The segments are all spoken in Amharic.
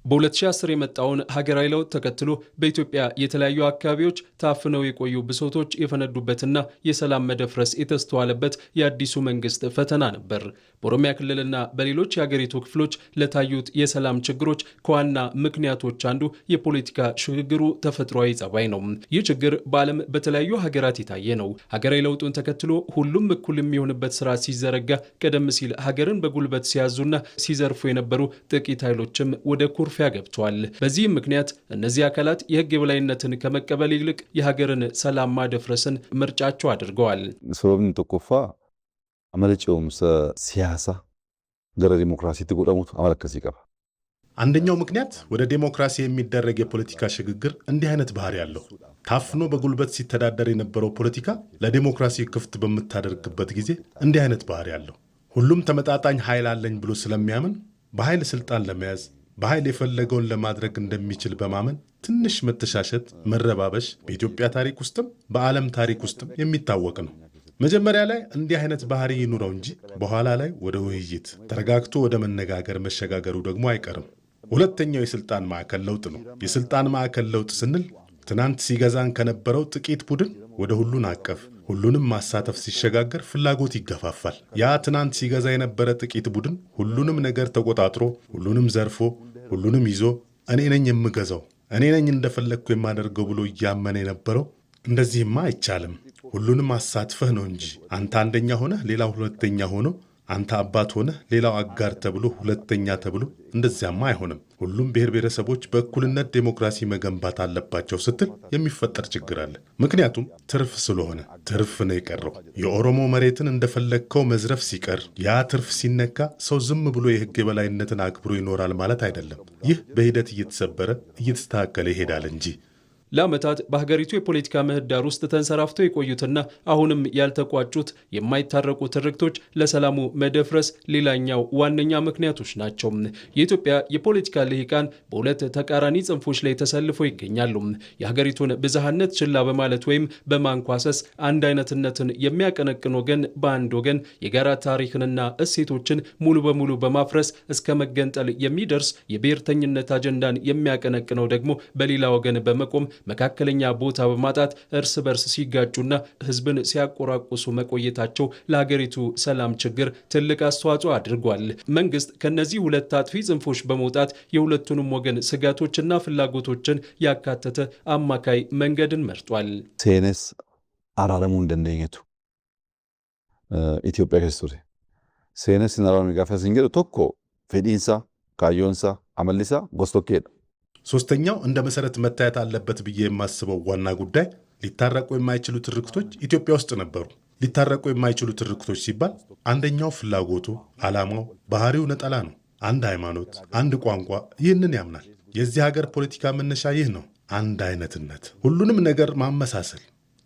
በ2010 የመጣውን ሀገራዊ ለውጥ ተከትሎ በኢትዮጵያ የተለያዩ አካባቢዎች ታፍነው የቆዩ ብሶቶች የፈነዱበትና የሰላም መደፍረስ የተስተዋለበት የአዲሱ መንግስት ፈተና ነበር። በኦሮሚያ ክልልና በሌሎች የሀገሪቱ ክፍሎች ለታዩት የሰላም ችግሮች ከዋና ምክንያቶች አንዱ የፖለቲካ ሽግግሩ ተፈጥሯዊ ጸባይ ነው። ይህ ችግር በዓለም በተለያዩ ሀገራት የታየ ነው። ሀገራዊ ለውጡን ተከትሎ ሁሉም እኩል የሚሆንበት ስራ ሲዘረጋ፣ ቀደም ሲል ሀገርን በጉልበት ሲያዙና ሲዘርፉ የነበሩ ጥቂት ኃይሎችም ወደ ኩርፊያ ገብቷል። በዚህም ምክንያት እነዚህ አካላት የህግ የበላይነትን ከመቀበል ይልቅ የሀገርን ሰላም ማደፍረስን ምርጫቸው አድርገዋል። ሰበብን ተቆፋ አመለጨውምሰ ሲያሳ ገረ ዲሞክራሲ ትቆጣሙት አመለከስ ይቀባ። አንደኛው ምክንያት ወደ ዲሞክራሲ የሚደረግ የፖለቲካ ሽግግር እንዲህ አይነት ባህሪ ያለው ታፍኖ በጉልበት ሲተዳደር የነበረው ፖለቲካ ለዲሞክራሲ ክፍት በምታደርግበት ጊዜ እንዲህ አይነት ባህሪ ያለው ሁሉም ተመጣጣኝ ኃይል አለኝ ብሎ ስለሚያምን በኃይል ስልጣን ለመያዝ በኃይል የፈለገውን ለማድረግ እንደሚችል በማመን ትንሽ መተሻሸት፣ መረባበሽ በኢትዮጵያ ታሪክ ውስጥም በዓለም ታሪክ ውስጥም የሚታወቅ ነው። መጀመሪያ ላይ እንዲህ አይነት ባህሪ ይኑረው እንጂ በኋላ ላይ ወደ ውይይት ተረጋግቶ ወደ መነጋገር መሸጋገሩ ደግሞ አይቀርም። ሁለተኛው የስልጣን ማዕከል ለውጥ ነው። የስልጣን ማዕከል ለውጥ ስንል ትናንት ሲገዛን ከነበረው ጥቂት ቡድን ወደ ሁሉን አቀፍ ሁሉንም ማሳተፍ ሲሸጋገር ፍላጎት ይገፋፋል። ያ ትናንት ሲገዛ የነበረ ጥቂት ቡድን ሁሉንም ነገር ተቆጣጥሮ ሁሉንም ዘርፎ ሁሉንም ይዞ እኔ ነኝ የምገዛው፣ እኔ ነኝ እንደፈለግኩ የማደርገው ብሎ እያመነ የነበረው እንደዚህማ አይቻልም፣ ሁሉንም አሳትፈህ ነው እንጂ አንተ አንደኛ ሆነህ ሌላው ሁለተኛ ሆኖ፣ አንተ አባት ሆነህ ሌላው አጋር ተብሎ ሁለተኛ ተብሎ እንደዚያማ አይሆንም። ሁሉም ብሔር ብሔረሰቦች በእኩልነት ዴሞክራሲ መገንባት አለባቸው ስትል የሚፈጠር ችግር አለ። ምክንያቱም ትርፍ ስለሆነ ትርፍ ነው የቀረው። የኦሮሞ መሬትን እንደፈለግከው መዝረፍ ሲቀር ያ ትርፍ ሲነካ ሰው ዝም ብሎ የህግ የበላይነትን አክብሮ ይኖራል ማለት አይደለም። ይህ በሂደት እየተሰበረ እየተስተካከለ ይሄዳል እንጂ። ለዓመታት በሀገሪቱ የፖለቲካ ምህዳር ውስጥ ተንሰራፍተው የቆዩትና አሁንም ያልተቋጩት የማይታረቁ ትርክቶች ለሰላሙ መደፍረስ ሌላኛው ዋነኛ ምክንያቶች ናቸው። የኢትዮጵያ የፖለቲካ ልሂቃን በሁለት ተቃራኒ ጽንፎች ላይ ተሰልፈው ይገኛሉ። የሀገሪቱን ብዝሃነት ችላ በማለት ወይም በማንኳሰስ አንድ አይነትነትን የሚያቀነቅን ወገን በአንድ ወገን፣ የጋራ ታሪክንና እሴቶችን ሙሉ በሙሉ በማፍረስ እስከ መገንጠል የሚደርስ የብሔርተኝነት አጀንዳን የሚያቀነቅነው ደግሞ በሌላ ወገን በመቆም መካከለኛ ቦታ በማጣት እርስ በርስ ሲጋጩና ህዝብን ሲያቆራቁሱ መቆየታቸው ለሀገሪቱ ሰላም ችግር ትልቅ አስተዋጽኦ አድርጓል። መንግስት ከነዚህ ሁለት አጥፊ ጽንፎች በመውጣት የሁለቱንም ወገን ስጋቶችና ፍላጎቶችን ያካተተ አማካይ መንገድን መርጧል። ሴነስ አራረሙ እንደነኝቱ ኢትዮጵያ ከስቶሪ ሴነስ ናራሚ ጋፋ ሲንገር ቶኮ ፌዲንሳ ካዮንሳ አመሊሳ ጎስቶኬ። ሶስተኛው እንደ መሰረት መታየት አለበት ብዬ የማስበው ዋና ጉዳይ ሊታረቁ የማይችሉ ትርክቶች ኢትዮጵያ ውስጥ ነበሩ። ሊታረቁ የማይችሉ ትርክቶች ሲባል አንደኛው ፍላጎቱ፣ ዓላማው፣ ባህሪው ነጠላ ነው። አንድ ሃይማኖት፣ አንድ ቋንቋ ይህንን ያምናል። የዚህ ሀገር ፖለቲካ መነሻ ይህ ነው። አንድ አይነትነት፣ ሁሉንም ነገር ማመሳሰል፣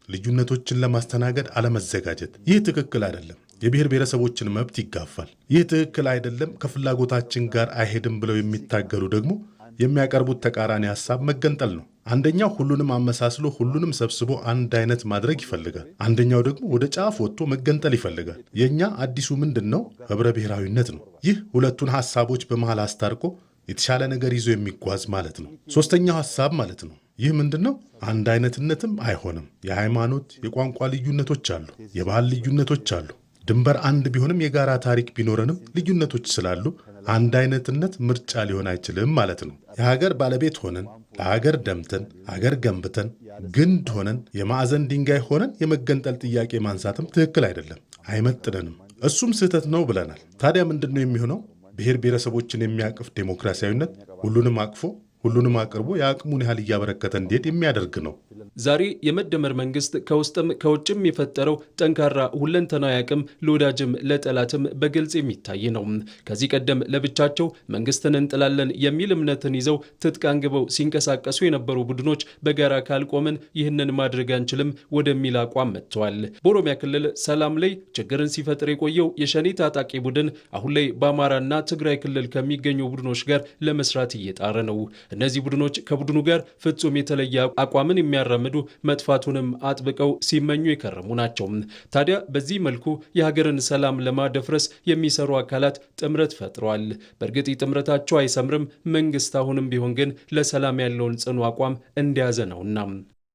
ልዩነቶችን ለማስተናገድ አለመዘጋጀት። ይህ ትክክል አይደለም። የብሔር ብሔረሰቦችን መብት ይጋፋል። ይህ ትክክል አይደለም፣ ከፍላጎታችን ጋር አይሄድም ብለው የሚታገሉ ደግሞ የሚያቀርቡት ተቃራኒ ሐሳብ መገንጠል ነው። አንደኛው ሁሉንም አመሳስሎ ሁሉንም ሰብስቦ አንድ አይነት ማድረግ ይፈልጋል። አንደኛው ደግሞ ወደ ጫፍ ወጥቶ መገንጠል ይፈልጋል። የኛ አዲሱ ምንድነው? ህብረ ብሔራዊነት ነው። ይህ ሁለቱን ሐሳቦች በመሃል አስታርቆ የተሻለ ነገር ይዞ የሚጓዝ ማለት ነው። ሶስተኛው ሐሳብ ማለት ነው። ይህ ምንድነው? አንድ አይነትነትም አይሆንም። የሃይማኖት የቋንቋ ልዩነቶች አሉ፣ የባህል ልዩነቶች አሉ። ድንበር አንድ ቢሆንም የጋራ ታሪክ ቢኖረንም ልዩነቶች ስላሉ አንድ አይነትነት ምርጫ ሊሆን አይችልም ማለት ነው። የሀገር ባለቤት ሆነን ለሀገር ደምተን ሀገር ገንብተን ግንድ ሆነን የማዕዘን ድንጋይ ሆነን የመገንጠል ጥያቄ ማንሳትም ትክክል አይደለም፣ አይመጥነንም። እሱም ስህተት ነው ብለናል። ታዲያ ምንድን ነው የሚሆነው? ብሔር ብሔረሰቦችን የሚያቅፍ ዴሞክራሲያዊነት ሁሉንም አቅፎ ሁሉንም አቅርቦ የአቅሙን ያህል እያበረከተ እንዲሄድ የሚያደርግ ነው። ዛሬ የመደመር መንግስት ከውስጥም ከውጭም የፈጠረው ጠንካራ ሁለንተናዊ አቅም ለወዳጅም ለጠላትም በግልጽ የሚታይ ነው። ከዚህ ቀደም ለብቻቸው መንግስትን እንጥላለን የሚል እምነትን ይዘው ትጥቅ አንግበው ሲንቀሳቀሱ የነበሩ ቡድኖች በጋራ ካልቆምን ይህንን ማድረግ አንችልም ወደሚል አቋም መጥተዋል። በኦሮሚያ ክልል ሰላም ላይ ችግርን ሲፈጥር የቆየው የሸኔ ታጣቂ ቡድን አሁን ላይ በአማራና ትግራይ ክልል ከሚገኙ ቡድኖች ጋር ለመስራት እየጣረ ነው። እነዚህ ቡድኖች ከቡድኑ ጋር ፍጹም የተለየ አቋምን የሚያራምዱ ሲያራምዱ መጥፋቱንም አጥብቀው ሲመኙ የከረሙ ናቸው። ታዲያ በዚህ መልኩ የሀገርን ሰላም ለማደፍረስ የሚሰሩ አካላት ጥምረት ፈጥረዋል። በእርግጥ ጥምረታቸው አይሰምርም። መንግስት አሁንም ቢሆን ግን ለሰላም ያለውን ጽኑ አቋም እንደያዘ ነውና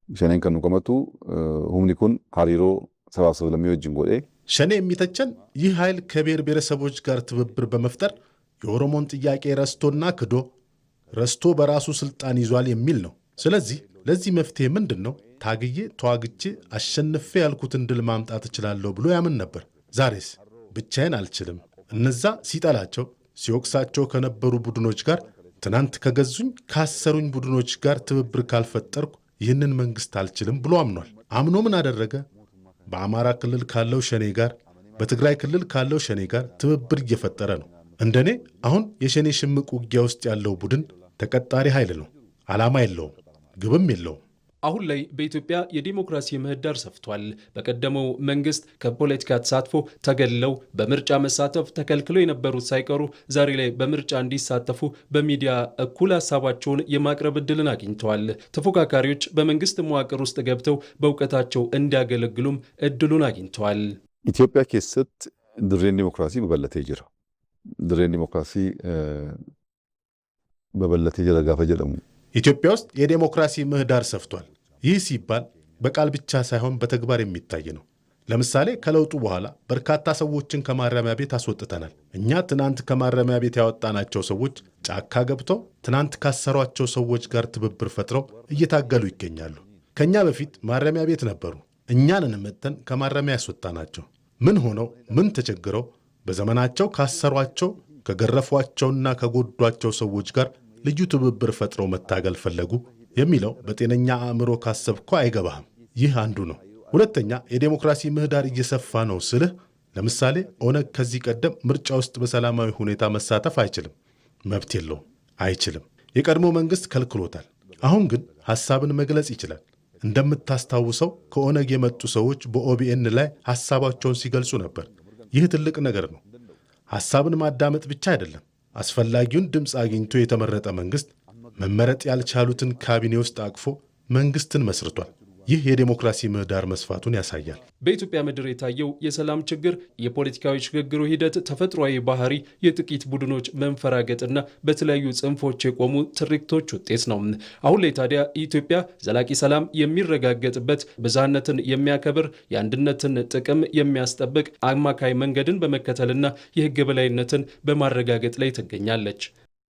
ሸኔን ከኑ ከመቱ ሁምኒኩን ሃሪሮ ሰባሰብ ለሚወጅን ጎዴ ሸኔ የሚተቸን ይህ ኃይል ከብሔር ብሔረሰቦች ጋር ትብብር በመፍጠር የኦሮሞን ጥያቄ ረስቶ በራሱ ስልጣን ይዟል የሚል ነው። ስለዚህ ለዚህ መፍትሄ ምንድን ነው? ታግዬ ተዋግቼ አሸንፌ ያልኩትን ድል ማምጣት እችላለሁ ብሎ ያምን ነበር። ዛሬስ ብቻዬን አልችልም፣ እነዛ ሲጠላቸው ሲወቅሳቸው ከነበሩ ቡድኖች ጋር ትናንት ከገዙኝ ካሰሩኝ ቡድኖች ጋር ትብብር ካልፈጠርኩ ይህንን መንግስት አልችልም ብሎ አምኗል። አምኖ ምን አደረገ? በአማራ ክልል ካለው ሸኔ ጋር፣ በትግራይ ክልል ካለው ሸኔ ጋር ትብብር እየፈጠረ ነው። እንደኔ አሁን የሸኔ ሽምቅ ውጊያ ውስጥ ያለው ቡድን ተቀጣሪ ኃይል ነው። ዓላማ የለውም፣ ግብም የለውም። አሁን ላይ በኢትዮጵያ የዲሞክራሲ ምህዳር ሰፍቷል። በቀደመው መንግስት ከፖለቲካ ተሳትፎ ተገለው በምርጫ መሳተፍ ተከልክለው የነበሩት ሳይቀሩ ዛሬ ላይ በምርጫ እንዲሳተፉ በሚዲያ እኩል ሀሳባቸውን የማቅረብ እድልን አግኝተዋል። ተፎካካሪዎች በመንግስት መዋቅር ውስጥ ገብተው በእውቀታቸው እንዲያገለግሉም እድሉን አግኝተዋል። ኢትዮጵያ ኬሰት ድሬን ዲሞክራሲ በበለተ ይጅራ ድሬን ዲሞክራሲ በበለተ ይጅራ ጋፈ ጀደሙ ኢትዮጵያ ውስጥ የዴሞክራሲ ምህዳር ሰፍቷል። ይህ ሲባል በቃል ብቻ ሳይሆን በተግባር የሚታይ ነው። ለምሳሌ ከለውጡ በኋላ በርካታ ሰዎችን ከማረሚያ ቤት አስወጥተናል። እኛ ትናንት ከማረሚያ ቤት ያወጣናቸው ሰዎች ጫካ ገብተው ትናንት ካሰሯቸው ሰዎች ጋር ትብብር ፈጥረው እየታገሉ ይገኛሉ። ከኛ በፊት ማረሚያ ቤት ነበሩ። እኛንን መተን ከማረሚያ ያስወጣናቸው ምን ሆነው ምን ተቸግረው በዘመናቸው ካሰሯቸው ከገረፏቸውና ከጎዷቸው ሰዎች ጋር ልዩ ትብብር ፈጥረው መታገል ፈለጉ የሚለው በጤነኛ አእምሮ ካሰብኮ አይገባህም። ይህ አንዱ ነው። ሁለተኛ የዴሞክራሲ ምህዳር እየሰፋ ነው ስልህ፣ ለምሳሌ ኦነግ ከዚህ ቀደም ምርጫ ውስጥ በሰላማዊ ሁኔታ መሳተፍ አይችልም፣ መብት የለውም፣ አይችልም። የቀድሞ መንግስት ከልክሎታል። አሁን ግን ሐሳብን መግለጽ ይችላል። እንደምታስታውሰው ከኦነግ የመጡ ሰዎች በኦቢኤን ላይ ሐሳባቸውን ሲገልጹ ነበር። ይህ ትልቅ ነገር ነው። ሐሳብን ማዳመጥ ብቻ አይደለም። አስፈላጊውን ድምፅ አግኝቶ የተመረጠ መንግስት መመረጥ ያልቻሉትን ካቢኔ ውስጥ አቅፎ መንግስትን መስርቷል። ይህ የዴሞክራሲ ምህዳር መስፋቱን ያሳያል። በኢትዮጵያ ምድር የታየው የሰላም ችግር የፖለቲካዊ ሽግግሩ ሂደት ተፈጥሯዊ ባህሪ፣ የጥቂት ቡድኖች መንፈራገጥና በተለያዩ ጽንፎች የቆሙ ትርክቶች ውጤት ነው። አሁን ላይ ታዲያ ኢትዮጵያ ዘላቂ ሰላም የሚረጋገጥበት፣ ብዝሃነትን የሚያከብር፣ የአንድነትን ጥቅም የሚያስጠብቅ አማካይ መንገድን በመከተልና የህግ በላይነትን በማረጋገጥ ላይ ትገኛለች።